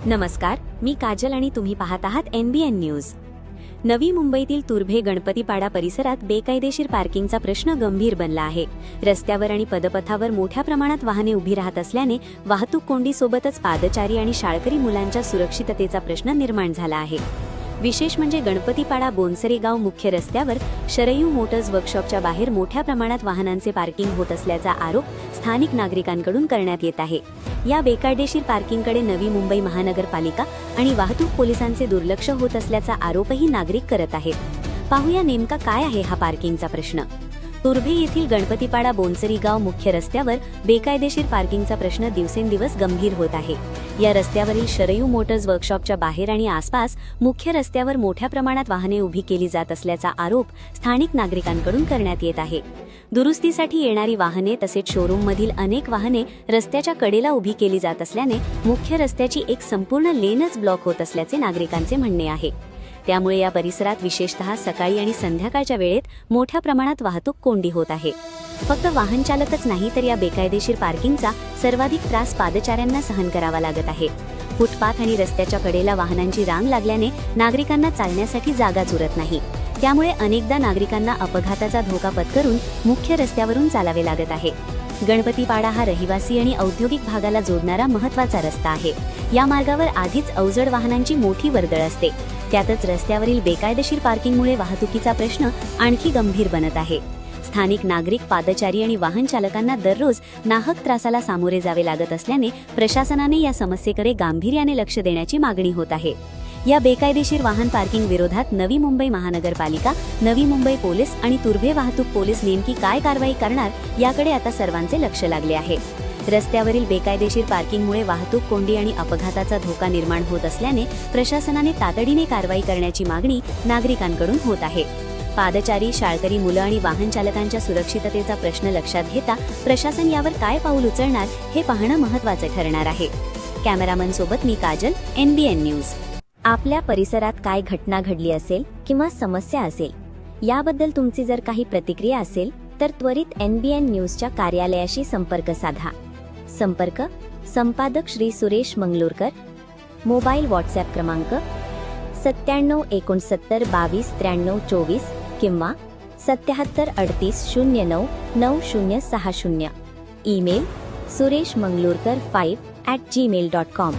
नमस्कार, मी काजल आणि तुम्ही पाहत आहात NBN न्यूज। नवी मुंबईतील तुर्भे गणपतीपाडा परिसरात बेकायदेशीर पार्किंगचा प्रश्न गंभीर बनला आहे। रस्त्यावर आणि पदपथावर मोठ्या प्रमाणात वाहने उभी राहत असल्याने वाहतूक कोंडीसोबतच पादचारी आणि शाळकरी मुलांच्या सुरक्षिततेचा प्रश्न निर्माण झाला आहे। विशेष म्हणजे गणपतीपाडा बोनसरे गाव मुख्य रस्त्यावर शरयू मोटर्स वर्कशॉपच्या बाहेर मोठ्या प्रमाणात वाहनांचे पार्किंग होत असल्याचा आरोप स्थानिक नागरिकांकडून करण्यात येत आहे। या बेकायदेशीर पार्किंगकडे नवी मुंबई महानगरपालिका आणि वाहतूक पोलिसांचे दुर्लक्ष होत असल्याचा आरोपही नागरिक करत आहेत। पाहूया नेमका काय आहे हा पार्किंगचा प्रश्न। तुर्भे येथील गणपतीपाडा बोनसरी गाव मुख्य रस्त्यावर बेकायदेशीर पार्किंगचा प्रश्न दिवसेंदिवस गंभीर होत आहे। या रस्त्यावरील शरयू मोटर्स वर्कशॉपच्या बाहेर आणि आसपास मुख्य रस्त्यावर मोठ्या प्रमाणात वाहने उभी केली जात असल्याचा आरोप स्थानिक नागरिकांकडून करण्यात येत आहे। दुरुस्तीसाठी येणारी वाहने तसेच शोरूममधील अनेक वाहने रस्त्याच्या कडेला उभी केली जात असल्याने मुख्य रस्त्याची एक संपूर्ण लेनच ब्लॉक होत असल्याचे नागरिकांचे म्हणणे आहे। त्यामुळे या परिसरात विशेषतः सकाळी आणि संध्याकाळच्या वेळेत मोठ्या प्रमाणात वाहतूक कोंडी होत आहे। फक्त वाहन चालकच नाही तर या बेकायदेशीर पार्किंगचा सर्वाधिक त्रास पादचाऱ्यांना सहन करावा लागत आहे। फुटपाथ आणि रस्त्याच्या कडेला वाहनांची रांग लागल्याने नागरिकांना चालण्यासाठी जागाच उरत नाही। त्यामुळे अनेकदा नागरिकांना अपघाताचा धोका पत्करून मुख्य रस्त्यावरून चालावे लागत आहे। गणपतीपाडा हा रहिवासी आणि औद्योगिक भागाला जोडणारा महत्त्वाचा रस्ता आहे। या मार्गावर आधीच अवजड वाहनांची मोठी वर्दळ असते। त्यातच रस्त्यावरील बेकायदेशीर पार्किंगमुळे वाहतुकीचा प्रश्न आणखी गंभीर बनत आहे। स्थानिक नागरिक, पादचारी आणि वाहन चालकांना दररोज नाहक त्रासाला सामोरे जावे लागत असल्याने प्रशासनाने या समस्येकडे गांभीर्याने लक्ष देण्याची मागणी होत आहे। या बेकायदेशीर वाहन पार्किंग विरोधात नवी मुंबई महानगरपालिका, नवी मुंबई पोलीस आणि तुर्भे वाहतूक पोलीस नेमकी काय कारवाई करणार याकडे आता सर्वांचे लक्ष लागले आहे। रस्त्यावरील बेकायदेशीर पार्किंगमुळे वाहतूक कोंडी आणि अपघाताचा धोका निर्माण होत असल्याने प्रशासनाने तातडीने कारवाई करण्याची मागणी नागरिकांकडून होत आहे। पादचारी, शाळकरी मुलं आणि वाहन चालकांच्या सुरक्षिततेचा प्रश्न लक्षात घेता प्रशासन यावर काय पाऊल उचलणार हे पाहणं महत्त्वाचे ठरणार आहे। कॅमेरामन सोबत मी काजल, NBN न्यूज। आपल्या परिसरात काय घटना घडली असेल किंवा समस्या असेल याबद्दल तुमची जर काही प्रतिक्रिया असेल तर त्वरित NBN न्यूजच्या कार्यालयाशी संपर्क साधा। संपर्क: संपादक श्री सुरेश मंगलोरकर। मोबाईल WhatsApp क्रमांक 9769229324 किंवा 7738099060। Email: sureshmanglorkar5@gmail.com।